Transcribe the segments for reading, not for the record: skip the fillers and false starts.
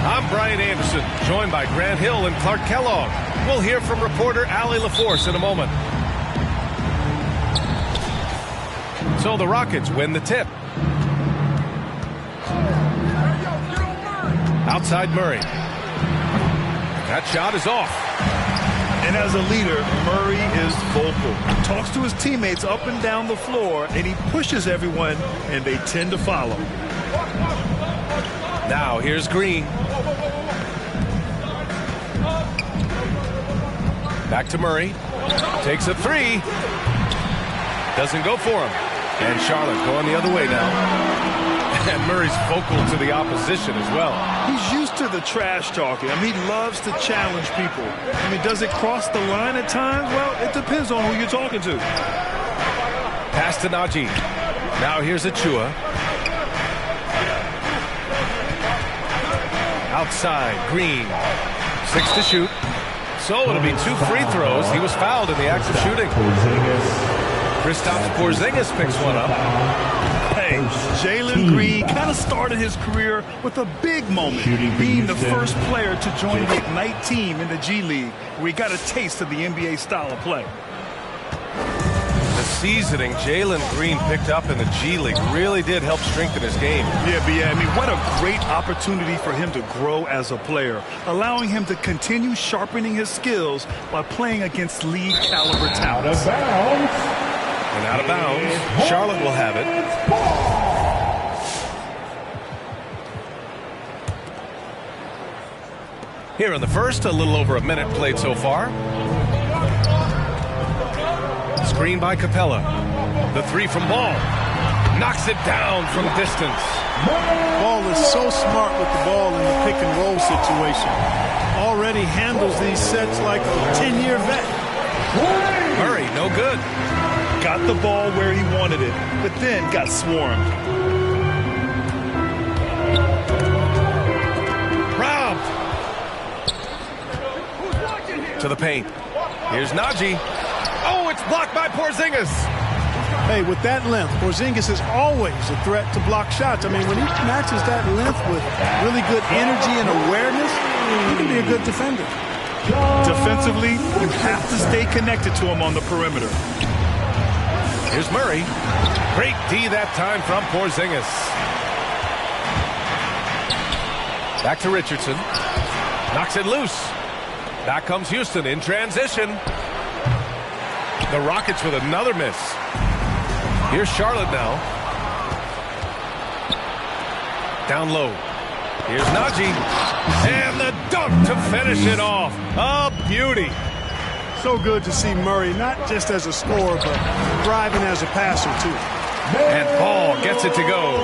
I'm Brian Anderson, joined by Grant Hill and Clark Kellogg. We'll hear from reporter Allie LaForce in a moment. So the Rockets win the tip. Outside Murray. That shot is off. And as a leader, Murray is vocal. Talks to his teammates up and down the floor, and he pushes everyone, and they tend to follow. Now here's Green. Back to Murray. Takes a three. Doesn't go for him. And Charlotte going the other way now. And Murray's vocal to the opposition as well. He's used to the trash talking. I mean, he loves to challenge people. I mean, does it cross the line at times? Well, it depends on who you're talking to. Pass to Najee. Now here's Achua. Outside, Green. 6 to shoot. So it'll be 2 free throws. He was fouled in the act of shooting. Kristaps Porzingis picks one up. Hey, Jalen Green kind of started his career with a big moment, being the first player to join the Ignite team in the G League, where he got a taste of the NBA style of play. The seasoning Jalen Green picked up in the G League really did help strengthen his game. Yeah, I mean, what a great opportunity for him to grow as a player, allowing him to continue sharpening his skills while playing against league caliber talent. And out of bounds, Charlotte will have it. Here in the first, a little over a minute played so far. Screen by Capella. The three from Ball. Knocks it down from distance. Ball is so smart with the ball in the pick and roll situation. Already handles these sets like a 10-year vet. Murray, no good. Got the ball where he wanted it, but then got swarmed. Robbed. To the paint. Here's Najee. Oh, it's blocked by Porzingis. Hey, with that length, Porzingis is always a threat to block shots. I mean, when he matches that length with really good energy and awareness, he can be a good defender. Defensively, you have to stay connected to him on the perimeter. Here's Murray. Great D that time from Porzingis. Back to Richardson. Knocks it loose. Back comes Houston in transition. The Rockets with another miss. Here's Charlotte now. Down low. Here's Najee. And the dunk to finish it off. A beauty. So good to see Murray, not just as a scorer, but thriving as a passer, too. And Ball gets it to go.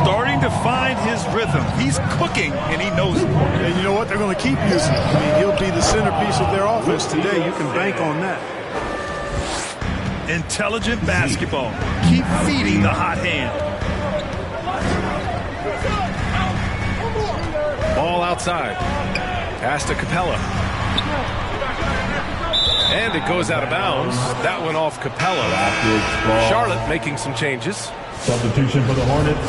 Starting to find his rhythm. He's cooking, and he knows it. And you know what? They're going to keep using him. I mean, he'll be the centerpiece of their offense today. You can bank on that. Intelligent basketball. Keep feeding the hot hand. Ball outside. Pass to Capella. And it goes out of bounds. That went off Capella. Charlotte making some changes. Substitution for the Hornets.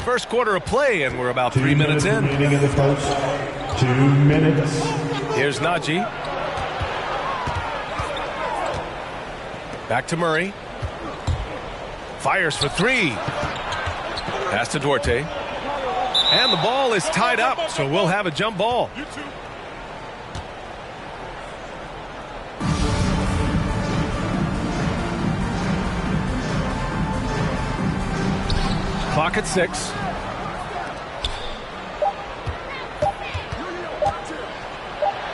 First quarter of play, and we're about 3 minutes in. Remaining in the post. 2 minutes. Here's Najee. Back to Murray. Fires for three. Pass to Duarte. And the ball is tied up, so we'll have a jump ball. Clock at 6.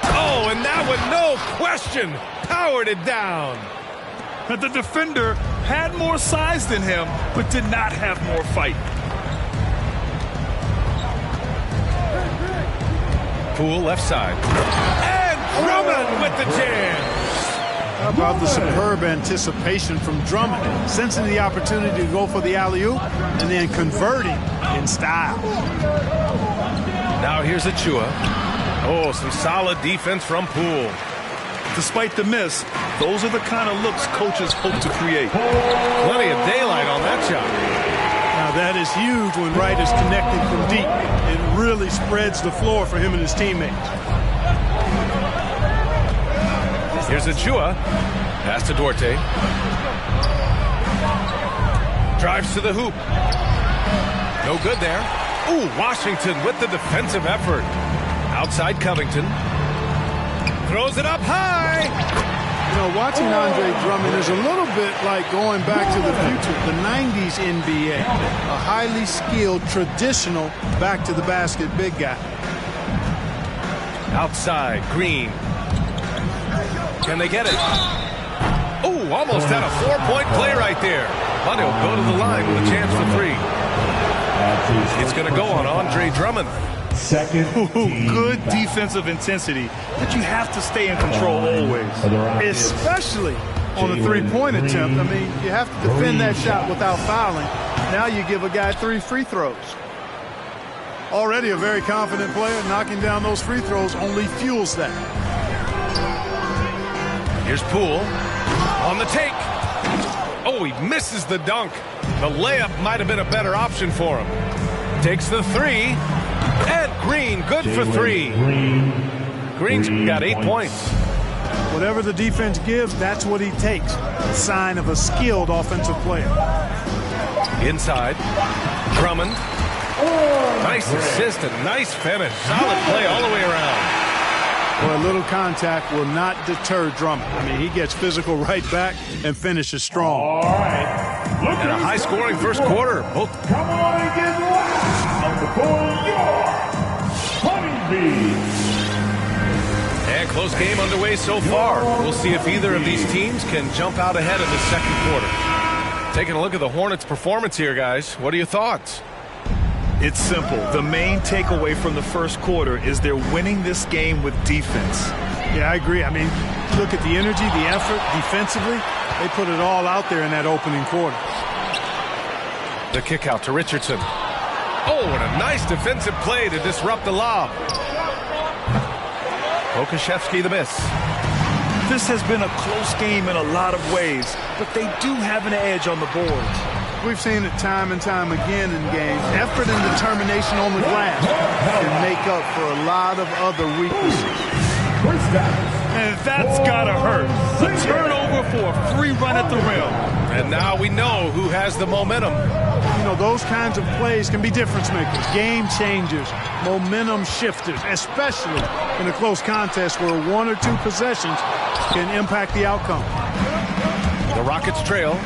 Oh, and that one, no question, powered it down. But the defender had more size than him, but did not have more fight. Poole left side. And Drummond with the jam. How about the superb anticipation from Drummond, sensing the opportunity to go for the alley-oop and then converting in style. Now here's Achua. Oh, some solid defense from Poole. Despite the miss, those are the kind of looks coaches hope to create. Plenty of daylight on that shot. Now Now that is huge when Wright is connecting from deep. It really spreads the floor for him and his teammates. Here's Achua. Pass to Duarte. Drives to the hoop. No good there. Ooh, Washington with the defensive effort. Outside Covington. Throws it up high. You know, watching Andre Drummond is a little bit like going back to the future, the 90s NBA. A highly skilled, traditional, back-to-the-basket big guy. Outside, Green. Can they get it? Oh, almost had a 4-point play right there. But he'll go to the line with a chance for 3. It's going to go on Andre Drummond. Second. Good defensive intensity, but you have to stay in control always. Especially on a three-point attempt. I mean, you have to defend that shot without fouling. Now you give a guy 3 free throws. Already a very confident player. Knocking down those free throws only fuels that. Here's Poole on the take. Oh, he misses the dunk. The layup might have been a better option for him. Takes the 3. And Green, good for 3. Green's got 8 points. Whatever the defense gives, that's what he takes. A sign of a skilled offensive player. Inside, Drummond. Nice assist and nice finish. Solid play all the way around. Well, a little contact will not deter Drummond. I mean, he gets physical right back and finishes strong. All right. And a high-scoring first quarter. Both. Come on and get loud before your honeybees. And close game underway so far. We'll see if either of these teams can jump out ahead in the second quarter. Taking a look at the Hornets' performance here, guys. What are your thoughts? It's simple. The main takeaway from the first quarter is they're winning this game with defense. Yeah, I agree. I mean, look at the energy, the effort defensively. They put it all out there in that opening quarter. The kick out to Richardson. Oh, and a nice defensive play to disrupt the lob. Okashevsky the miss. This has been a close game in a lot of ways, but they do have an edge on the boards. We've seen it time and time again in games. Effort and determination on the glass can make up for a lot of other weaknesses. And that's gotta hurt. The turnover for a free run at the rim. And now we know who has the momentum. You know, those kinds of plays can be difference makers, game changers, momentum shifters, especially in a close contest where 1 or 2 possessions can impact the outcome. The Rockets trail.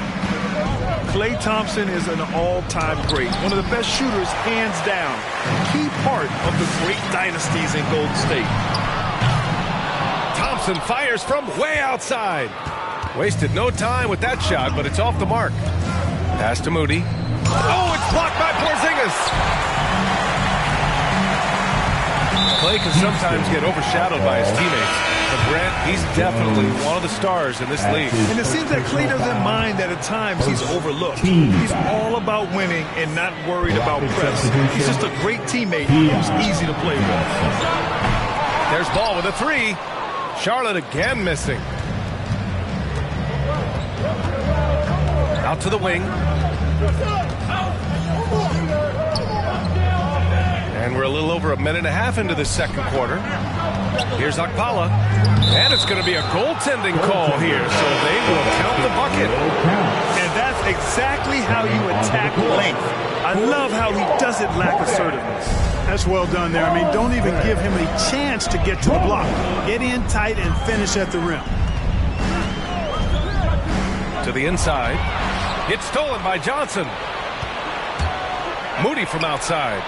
Klay Thompson is an all-time great, one of the best shooters, hands down. Key part of the great dynasties in Golden State. Thompson fires from way outside. Wasted no time with that shot, but it's off the mark. Pass to Moody. Oh, it's blocked by Porzingis. Klay can sometimes get overshadowed by his teammates. But Grant, he's definitely one of the stars in this league. And it seems that Klay doesn't mind that at times he's overlooked. He's all about winning and not worried about press. He's just a great teammate who's easy to play with. There's Ball with a 3. Charlotte again missing. Out to the wing. And we're a little over a minute and a half into the second quarter. Here's Okpala. And it's going to be a goaltending call here, so they will count the bucket. And that's exactly how you attack length. I love how he doesn't lack assertiveness. That's well done there. I mean, don't even give him a chance to get to the block. Get in tight and finish at the rim. To the inside. It's stolen by Johnson. Moody from outside.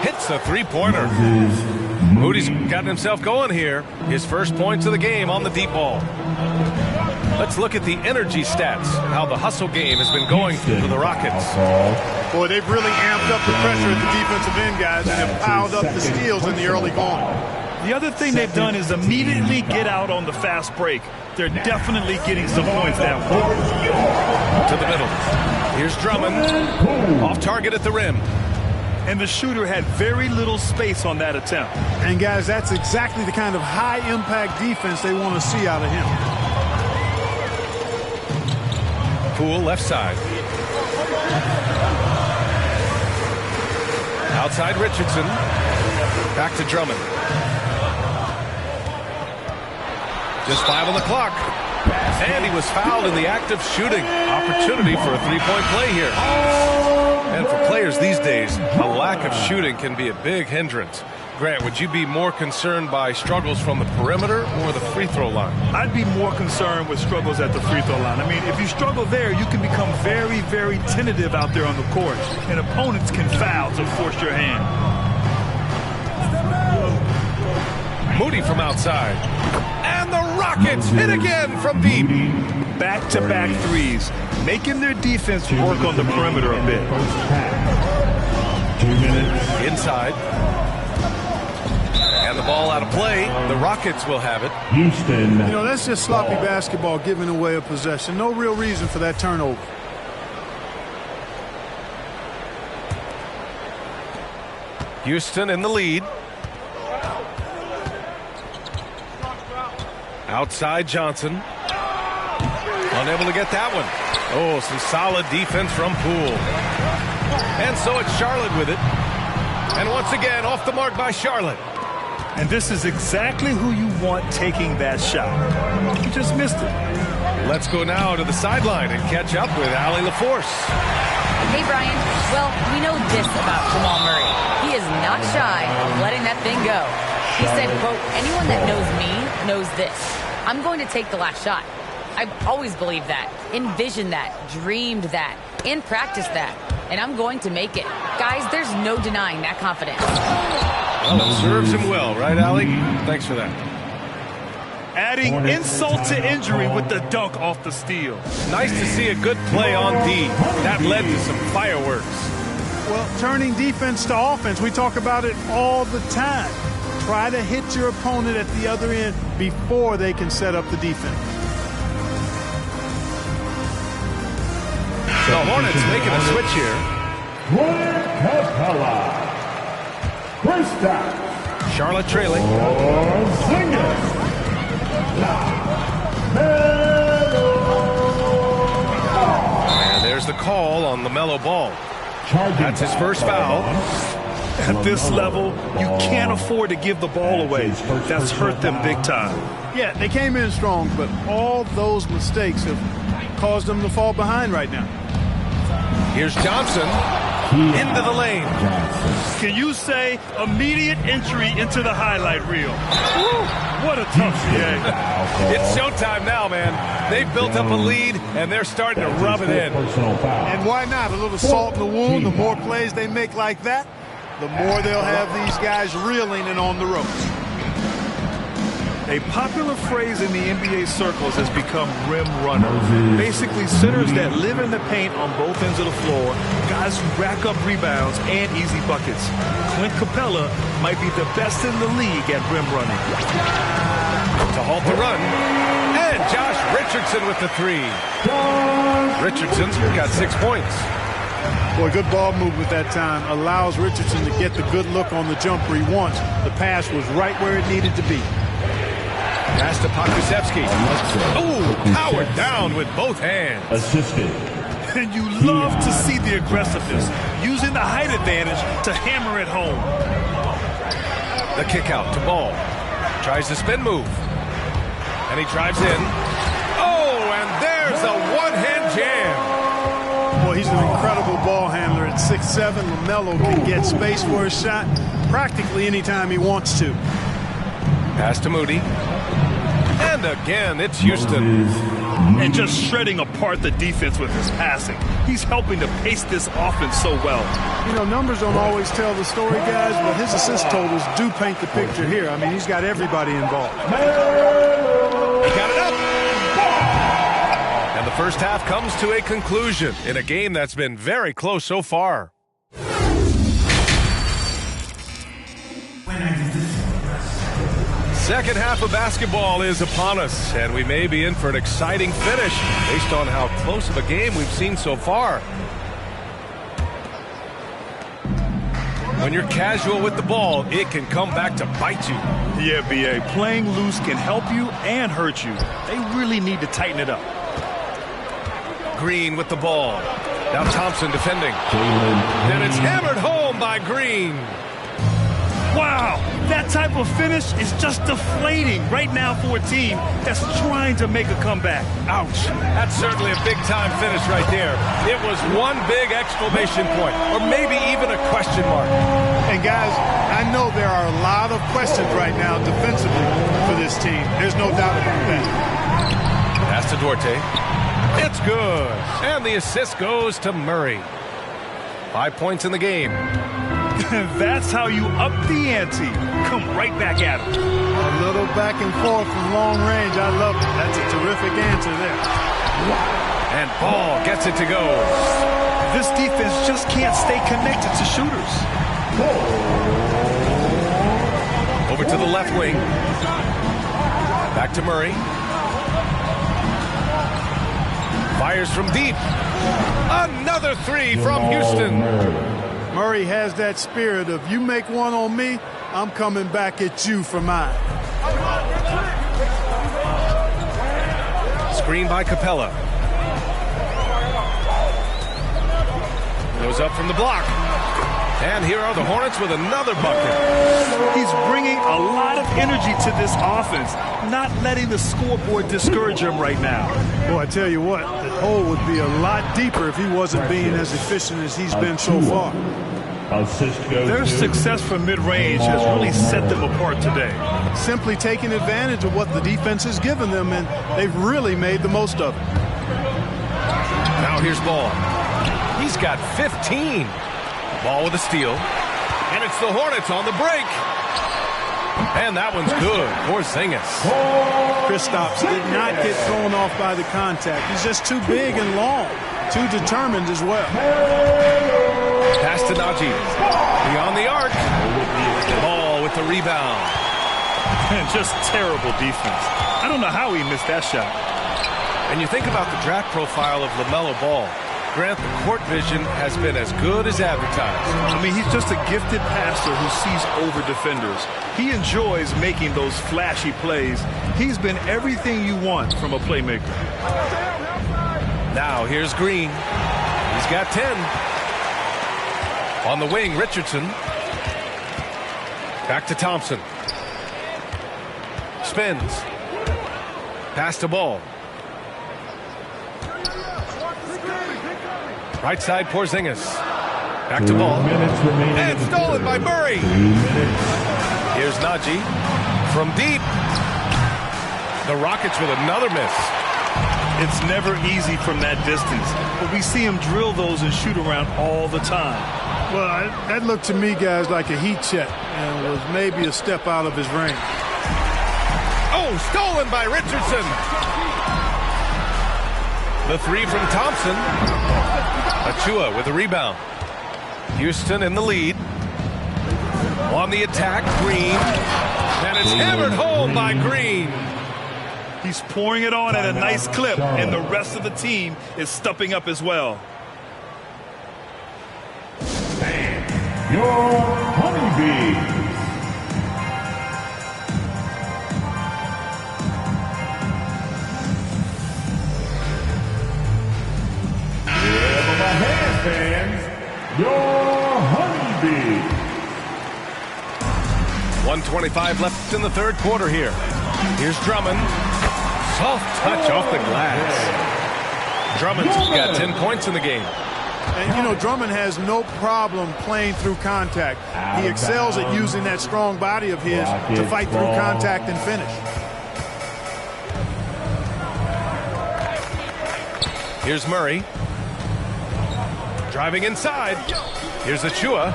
Hits the three-pointer. Moody's gotten himself going here. His first points of the game on the deep ball. Let's look at the energy stats and how the hustle game has been going for the Rockets. Boy, they've really amped up the pressure at the defensive end, guys, and have piled up the steals in the early going. The other thing they've done is immediately get out on the fast break. They're definitely getting some points that way. To the middle. Here's Drummond. Off target at the rim. And the shooter had very little space on that attempt. And, guys, that's exactly the kind of high-impact defense they want to see out of him. Poole left side. Outside Richardson. Back to Drummond. Just 5 on the clock. And he was fouled in the act of shooting. Opportunity for a three-point play here. And for players these days, a lack of shooting can be a big hindrance. Grant, would you be more concerned by struggles from the perimeter or the free throw line? I'd be more concerned with struggles at the free throw line. I mean, if you struggle there, you can become very, very tentative out there on the court, and opponents can foul to force your hand. Moody from outside. And the Rockets hit again from deep. Back-to-back threes, making their defense work on the perimeter a bit. 2 minutes. Inside. And the ball out of play. The Rockets will have it. Houston. You know, that's just sloppy basketball, giving away a possession. No real reason for that turnover. Houston in the lead. Outside Johnson. Unable to get that one. Oh, some solid defense from Poole. And so it's Charlotte with it. And once again, off the mark by Charlotte. And this is exactly who you want taking that shot. You just missed it. Let's go now to the sideline and catch up with Allie LaForce. Hey, Brian. Well, we know this about Jamal Murray. He is not shy of letting that thing go. He said, quote, anyone that knows me knows this. I'm going to take the last shot. I've always believed that, envisioned that, dreamed that, and practiced that. And I'm going to make it. Guys, there's no denying that confidence. Well, it serves him well, right, Allie? Thanks for that. Adding insult to injury with the dunk off the steal. Nice to see a good play on D. That led to some fireworks. Well, turning defense to offense, we talk about it all the time. Try to hit your opponent at the other end before they can set up the defense. The Hornets making a switch here. Clint Capella. First down. Charlotte trailing. And there's the call on the mellow ball. That's his first foul. At this level, you can't afford to give the ball away. That's hurt them big time. Yeah, they came in strong, but all those mistakes have caused them to fall behind right now. Here's Johnson into the lane. Can you say immediate entry into the highlight reel? Woo, what a tough game. It's showtime now, man. They've built up a lead, and they're starting to rub it in. And why not? A little salt in the wound. The more plays they make like that, the more they'll have these guys reeling and on the ropes. A popular phrase in the NBA circles has become rim runner. Basically, centers that live in the paint on both ends of the floor, guys who rack up rebounds and easy buckets. Clint Capella might be the best in the league at rim running. To halt the run, and Josh Richardson with the three. Richardson's got 6 points. Boy, good ball movement that time. Allows Richardson to get the good look on the jumper he wants. The pass was right where it needed to be. Pass to Pokusevski. Oh, powered down with both hands. Assisted. And you love to see the aggressiveness, using the height advantage to hammer it home. The kick out to Ball. Tries the spin move. And he drives in. Oh, and there's a one-hand jam. Boy, he's an incredible ball handler at 6'7". LaMelo can get space for his shot practically anytime he wants to. Pass to Moody. And again, it's Houston. And just shredding apart the defense with his passing. He's helping to pace this offense so well. You know, numbers don't always tell the story, guys, but his assist totals do paint the picture here. I mean, he's got everybody involved. He got it up. And the first half comes to a conclusion in a game that's been very close so far. Second half of basketball is upon us, and we may be in for an exciting finish based on how close of a game we've seen so far. When you're casual with the ball, it can come back to bite you. Yeah, B.A., playing loose can help you and hurt you. They really need to tighten it up. Green with the ball. Now Thompson defending. Then it's hammered home by Green. Wow, that type of finish is just deflating right now for a team that's trying to make a comeback. Ouch. That's certainly a big-time finish right there. It was one big exclamation point, or maybe even a question mark. And, guys, I know there are a lot of questions right now defensively for this team. There's no doubt about that. Pass to Duarte. It's good. And the assist goes to Murray. 5 points in the game. That's how you up the ante. Come right back at him. A little back and forth from long range. I love it. That's a terrific answer there. And Ball gets it to go. This defense just can't stay connected to shooters. Over to the left wing. Back to Murray. Fires from deep. Another three from Houston. Murray has that spirit of you make one on me, I'm coming back at you for mine. Screen by Capella. Goes up from the block. And here are the Hornets with another bucket. He's bringing a lot of energy to this offense, not letting the scoreboard discourage him right now. Boy, I tell you what, the hole would be a lot deeper if he wasn't being as efficient as he's been so far. Their success from mid-range has really set them apart today. Simply taking advantage of what the defense has given them, and they've really made the most of it. Now here's Ball. He's got 15. Ball with a steal. And it's the Hornets on the break. And that one's good. Porzingis. Kristaps did not get thrown off by the contact. He's just too big and long. Too determined as well. Pass to Najee. Beyond the arc. Ball with the rebound. And just terrible defense. I don't know how he missed that shot. And you think about the draft profile of LaMelo Ball. Grant, the court vision has been as good as advertised. I mean, he's just a gifted passer who sees over defenders. He enjoys making those flashy plays. He's been everything you want from a playmaker. Now here's Green. He's got 10. On the wing, Richardson. Back to Thompson. Spins. Pass to Ball. Right side, Porzingis. Back to Ball. And stolen by Murray. Here's Najee. From deep. The Rockets with another miss. It's never easy from that distance, but we see him drill those and shoot around all the time. Well, that looked to me, guys, like a heat check and was maybe a step out of his range. Oh, stolen by Richardson. The three from Thompson. Achua with the rebound. Houston in the lead. On the attack, Green. And it's hammered home by Green. He's pouring it on at a nice clip, and the rest of the team is stepping up as well. Your Honeybee. Fans, your Honeybee. 1:25 left in the third quarter here. Here's Drummond. Soft touch off the glass. Drummond's got 10 points in the game. And, you know, Drummond has no problem playing through contact. He excels at using that strong body of his to fight through contact and finish. Here's Murray. Driving inside. Here's Achua.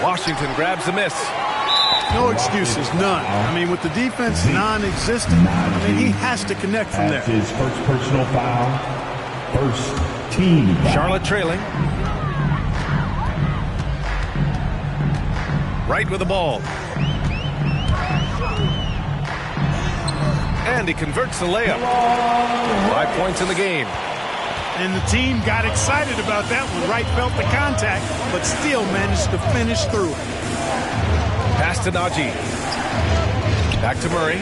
Washington grabs the miss. No excuses, none. I mean, with the defense non-existent, I mean, he has to connect from there. His first personal foul. First team foul. Charlotte trailing. Right with the ball. And he converts the layup. 5 points in the game. And the team got excited about that one. Wright felt the contact, but still managed to finish through it. Pass to Najee. Back to Murray.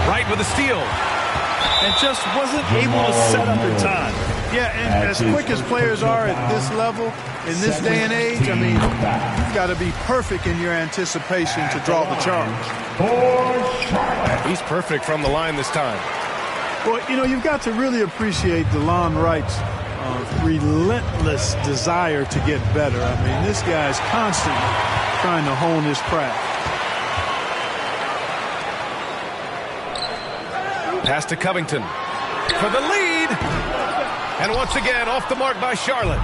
Wright with a steal. And just wasn't able to set up in time. Yeah, and as quick as players are at this level, in this day and age, I mean, you've got to be perfect in your anticipation to draw the charge. He's perfect from the line this time. Well, you know, you've got to really appreciate DeLon Wright's relentless desire to get better. I mean, this guy's constantly trying to hone his craft. Pass to Covington for the lead. And once again, off the mark by Charlotte.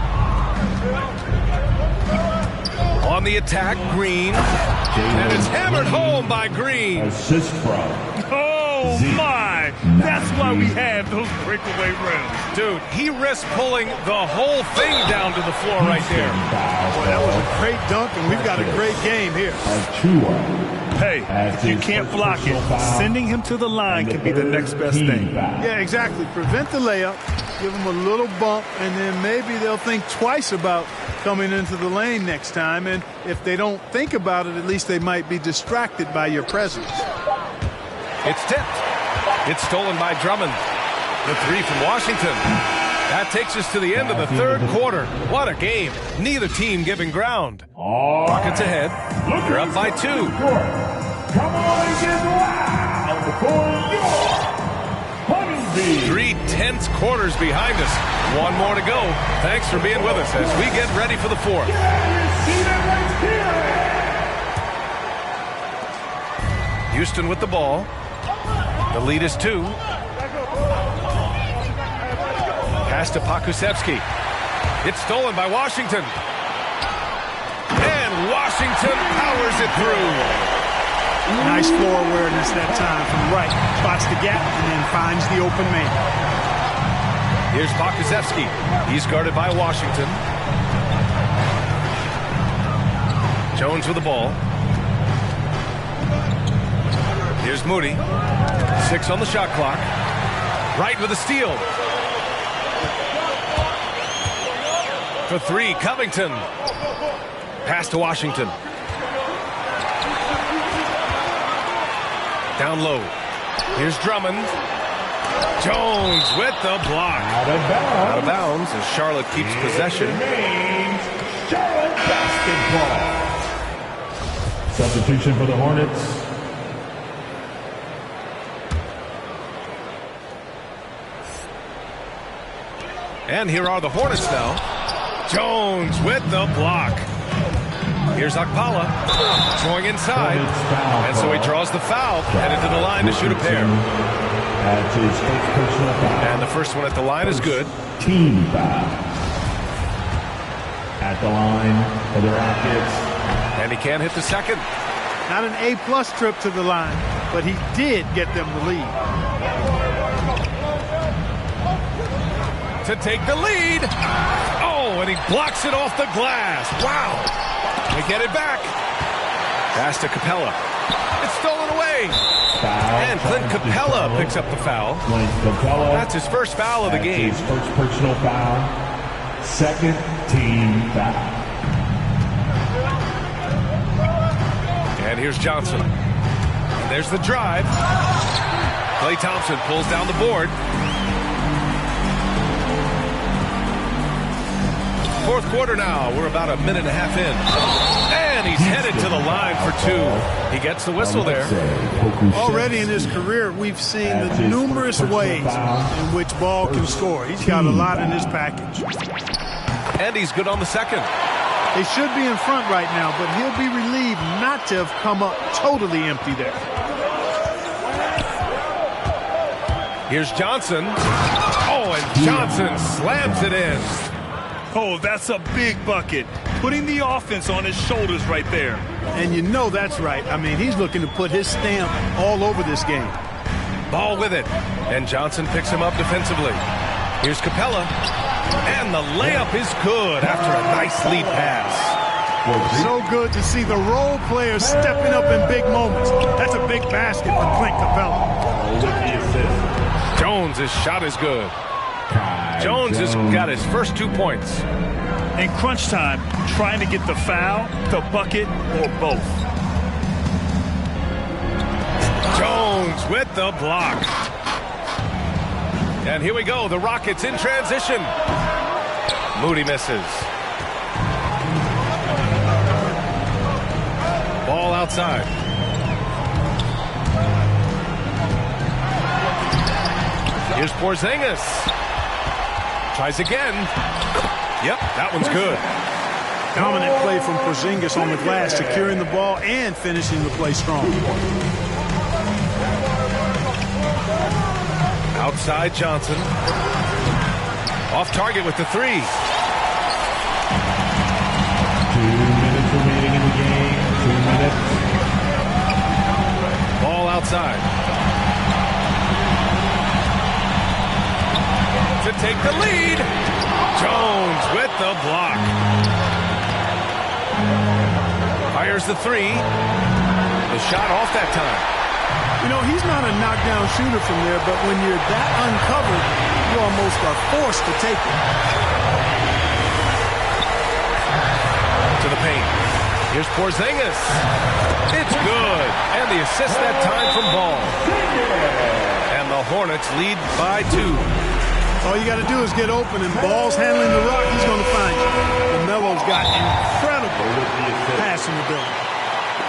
On the attack, Green. And it's hammered home by Green. Assist from. Oh, my. That's why we have those breakaway rims. Dude, he risked pulling the whole thing down to the floor right there. Boy, that was a great dunk, and we've got a great game here. Hey, if you can't block it, sending him to the line can be the next best thing. Yeah, exactly. Prevent the layup, give them a little bump, and then maybe they'll think twice about coming into the lane next time. And if they don't think about it, at least they might be distracted by your presence. It's tipped. It's stolen by Drummond. The three from Washington. That takes us to the end of the third quarter. What a game. Neither team giving ground. Rockets ahead. They're up by 2. Come on and get loud for your Honeybee. 3/10 quarters behind us. One more to go. Thanks for being with us as we get ready for the fourth. Houston with the ball. The lead is 2. Pass to Pokusevski. It's stolen by Washington. And Washington powers it through. Nice floor awareness that time from Wright. Spots the gap and then finds the open man. Here's Pokusevski. He's guarded by Washington. Jones with the ball. Here's Moody. 6 on the shot clock. Wright with a steal. For 3, Covington. Pass to Washington. Down low. Here's Drummond. Jones with the block. Out of bounds as Charlotte keeps possession. Charlotte basketball. Substitution for the Hornets. And here are the Hornets now. Jones with the block. Here's Okpala going inside. And so he draws the foul, headed to the line to shoot a pair. That's his first personal foul. And the first one at the line is good. Team foul. At the line for the Rockets. And he can't hit the second. Not an A-plus trip to the line, but he did get them the lead. To take the lead. Oh, and he blocks it off the glass. Wow. They get it back. Pass to Capella. It's stolen away. Foul. And Clint Capella picks up the foul. Clint Capella. That's his first foul of the game. His first personal foul. Second team foul. And here's Johnson. And there's the drive. Klay Thompson pulls down the board. Fourth quarter now. We're about a minute and a half in. And he's headed to the line for 2. He gets the whistle there. Already in his career, we've seen the numerous ways in which Ball can score. He's got a lot in his package. And he's good on the second. They should be in front right now, but he'll be relieved not to have come up totally empty there. Here's Johnson. Oh, and Johnson slams it in. Oh, that's a big bucket. Putting the offense on his shoulders right there. And you know that's right. I mean, he's looking to put his stamp all over this game. Ball with it. And Johnson picks him up defensively. Here's Capella. And the layup is good after a nice lead pass. So good to see the role players stepping up in big moments. That's a big basket for Clint Capella. Jones' shot is good. Jones has got his first 2 points. In crunch time, trying to get the foul, the bucket, or both. Jones with the block. And here we go. The Rockets in transition. Moody misses. Ball outside. Here's Porzingis. Tries again. Yep, that one's good. Dominant play from Porzingis on the glass, securing the ball and finishing the play strong. Outside Johnson. Off target with the three. 2 minutes remaining in the game. 2 minutes. Ball outside. To take the lead. Jones with the block. Fires the three. The shot off that time. You know, he's not a knockdown shooter from there, but when you're that uncovered, you almost are forced to take it. To the paint. Here's Porzingis. It's good. And the assist that time from Ball. And the Hornets lead by 2. All you got to do is get open, and Ball's handling the rock, he's going to find you. LaMelo's got incredible passing ability.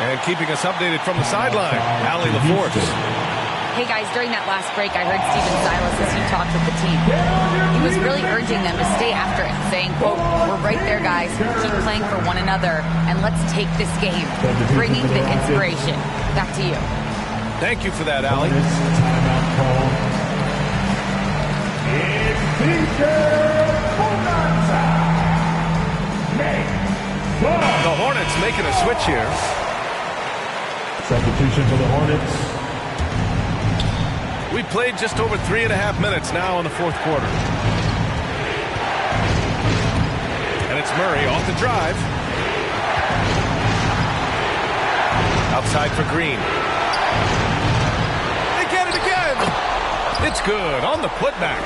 And keeping us updated from the sideline, Allie LaForce. Hey, guys, during that last break, I heard Stephen Silas as he talked with the team. He was really urging them to stay after it, saying, quote, "We're right there, guys. Keep playing for one another, and let's take this game." Bringing the inspiration. Back to you. Thank you for that, Allie. Timeout call. The Hornets making a switch here. Substitution for the Hornets. We played just over 3.5 minutes now in the fourth quarter. And it's Murray off the drive. Outside for Green. They get it again. It's good on the putback.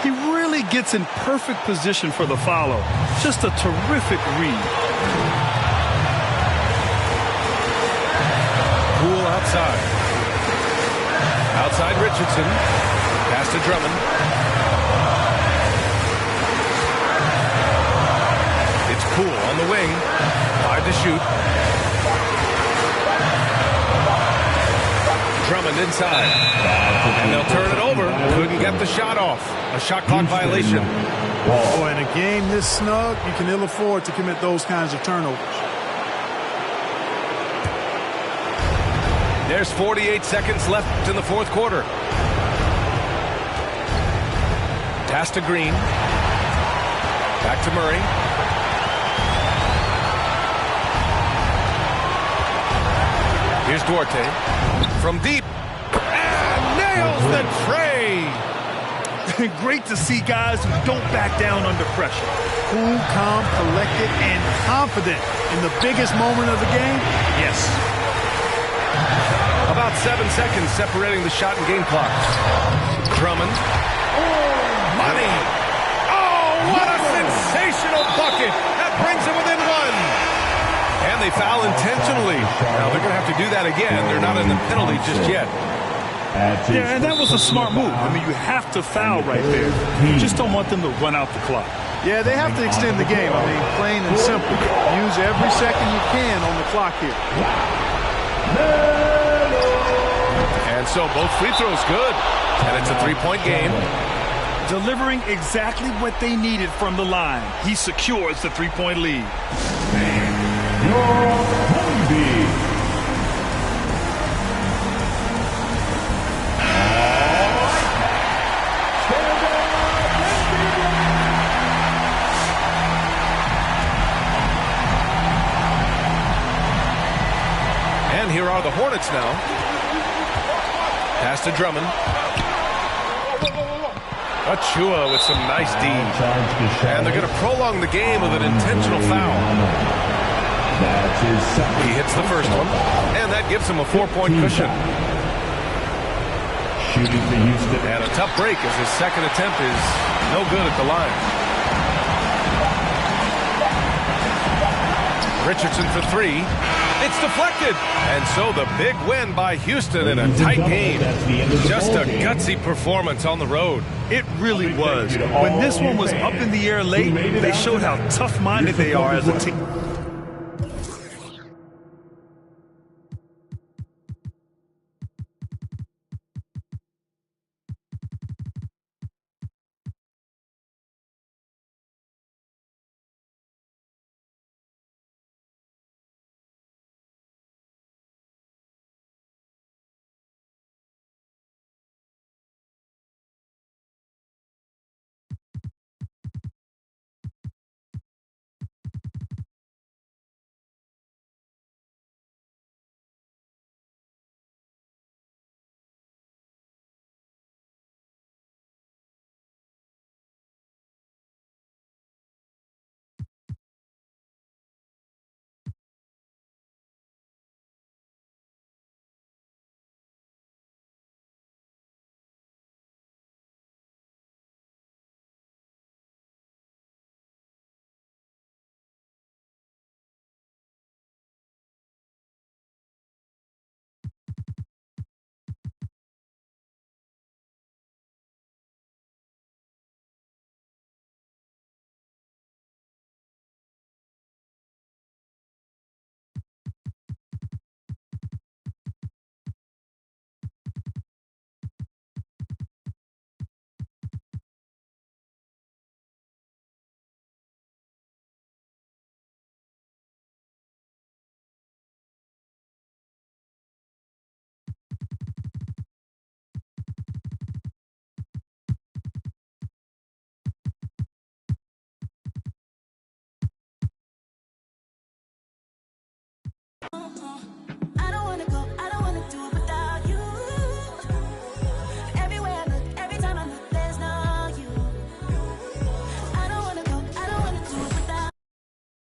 He really gets in perfect position for the follow. Just a terrific read. Poole outside. Outside Richardson. Pass to Drummond. It's Poole on the wing. 5 to shoot. Drummond inside. And they'll turn it over. Couldn't get the shot off. A shot clock violation. Boy, in a game this snug, you can ill afford to commit those kinds of turnovers. There's 48 seconds left in the fourth quarter. Pass to Green. Back to Murray. Here's Duarte. From deep. And nails the tray. Great to see guys who don't back down under pressure. Cool, calm, collected, and confident in the biggest moment of the game. Yes. About 7 seconds separating the shot and game clock. Drummond. Money. Oh, what a sensational bucket. That brings him within 1. And they foul intentionally. Now they're going to have to do that again. They're not in the penalty just yet. Yeah, and that was a smart move. I mean, you have to foul right there. You just don't want them to run out the clock. Yeah, they have to extend the game. I mean, plain and simple. Use every second you can on the clock here. And so both free throws good. And it's a 3-point game. Delivering exactly what they needed from the line. He secures the 3-point lead. And here are the Hornets now. Pass to Drummond. Achua with some nice D. And they're going to prolong the game with an intentional foul. He hits the first one, and that gives him a 4-point cushion. And a tough break as his second attempt is no good at the line. Richardson for 3. It's deflected. And so the big win by Houston in a tight game. Just a gutsy performance on the road. It really was. When this one was up in the air late, they showed how tough-minded they are as a team.